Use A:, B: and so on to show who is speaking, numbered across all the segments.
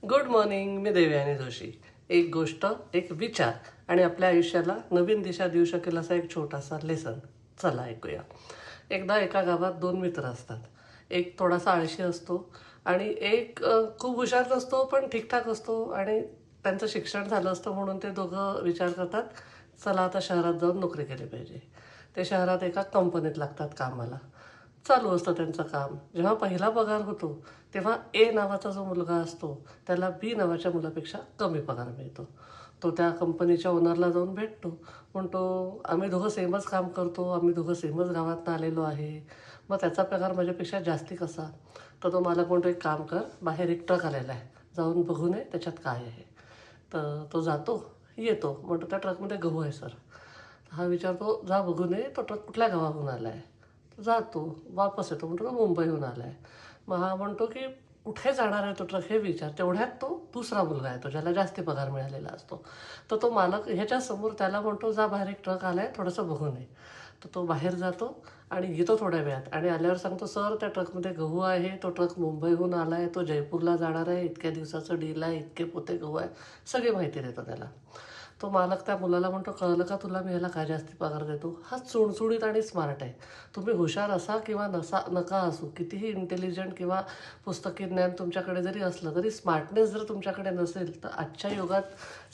A: Good morning. मी देवयानी जोशी. एक गोष्ट, एक विचार आणि आपल्या आयुष्याला नवीन दिशा देऊ शकेल असा एक छोटासा लेसन. चला ऐकूया. एकदा एका गावात दोन मित्र असतात. एक थोडासा आळशी असतो आणि एक खूप हुशार नसतो पण ठीकठाक असतो. आणि त्यांचं शिक्षण झालं असतं म्हणून ते दोघं विचार करतात, चला आता शहरात जाऊन नोकरी केली पाहिजे. ते शहरात एका कंपनीत लागतात कामाला. चालू असतं त्यांचं काम. जेव्हा पहिला पगार होतो तेव्हा ए नावाचा जो मुलगा असतो त्याला बी नावाच्या मुलापेक्षा कमी पगार मिळतो. तो त्या कंपनीच्या ओनरला जाऊन भेटतो. म्हणतो, आम्ही दोघं सेमच काम करतो, आम्ही दोघं सेमच गावातनं आलेलो आहे, मग त्याचा पगार माझ्यापेक्षा जास्ती कसा? तर तो मालक म्हणतो, एक काम कर, बाहेर एक ट्रक आलेला आहे, जाऊन बघू नये त्याच्यात काय आहे. तर तो जातो, येतो, म्हणतो त्या ट्रकमध्ये गहू आहे सर. हा विचारतो, जा बघू नये तो ट्रक कुठल्या गावाहून आला आहे. जातो, वापस येतो, म्हणतो तो मुंबईहून आला आहे. मग हा म्हणतो की कुठे जाणार आहे तो ट्रक हे विचार. तेवढ्यात तो दुसरा मुलगा येतो ज्याला जास्ती पगार मिळालेला असतो. तर तो मालक ह्याच्यासमोर त्याला म्हणतो, जा बाहेर एक ट्रक आला आहे, थोडंसं बघून ये. तर तो बाहेर जातो आणि येतो थोड्या वेळात आणि आल्यावर सांगतो, सर त्या ट्रकमध्ये गहू आहे, तो ट्रक मुंबईहून आला आहे, तो जयपूरला जाणार आहे, इतक्या दिवसाचं डील आहे, इतके पोते गहू आहे, सगळी माहिती देतो त्याला. तो मालक त्या मुलाला म्हणतो, कळलं का तुला मी ह्याला काय जास्ती पगार देतो? हा चुणचुणीत आणि स्मार्ट आहे. तुम्ही हुशार असा किंवा नका असू, कितीही इंटेलिजंट किंवा पुस्तकी ज्ञान तुमच्याकडे जरी असलं तरी स्मार्टनेस जर तुमच्याकडे नसेल तर आजच्या युगात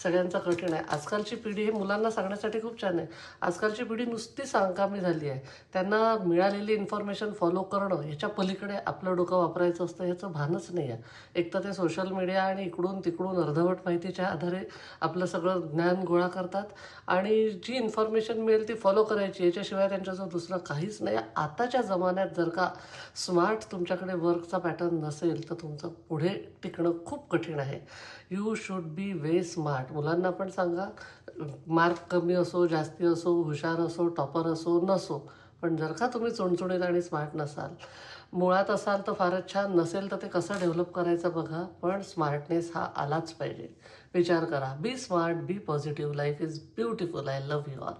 A: सगळ्यांचं कठीण आहे. आजकालची पिढी हे मुलांना सांगण्यासाठी खूप छान आहे. आजकालची पिढी नुसती सांगकामी झाली आहे. त्यांना मिळालेली इन्फॉर्मेशन फॉलो करणं ह्याच्या पलीकडे आपलं डोकं वापरायचं असतं ह्याचं भानच नाही आहे. एक तर ते सोशल मीडिया आणि इकडून तिकडून अर्धवट माहितीच्या आधारे आपलं सगळं ज्ञान गोळा करतात आणि जी इन्फॉर्मेशन मिळेल ती फॉलो करायची, याच्याशिवाय त्यांच्याजवळ दुसरं काहीच नाही. आताच्या जमान्यात जर का स्मार्ट तुमच्याकडे वर्कचा पॅटर्न नसेल तर तुमचं पुढे टिकणं खूप कठीण आहे. You should be very smart. मुलांना पण सांगा, मार्क कमी असो, जास्ती असो, हुशार असो, टॉपर असो, नसो, पण जर का तुम्ही चुणचुणीत आणि स्मार्ट नसाल, मुळात असाल तर फारच छान, नसेल तर ते कसं डेव्हलप करायचं बघा, पण स्मार्टनेस हा आलाच पाहिजे. विचार करा. Be smart, be positive. Life is beautiful. I love you all.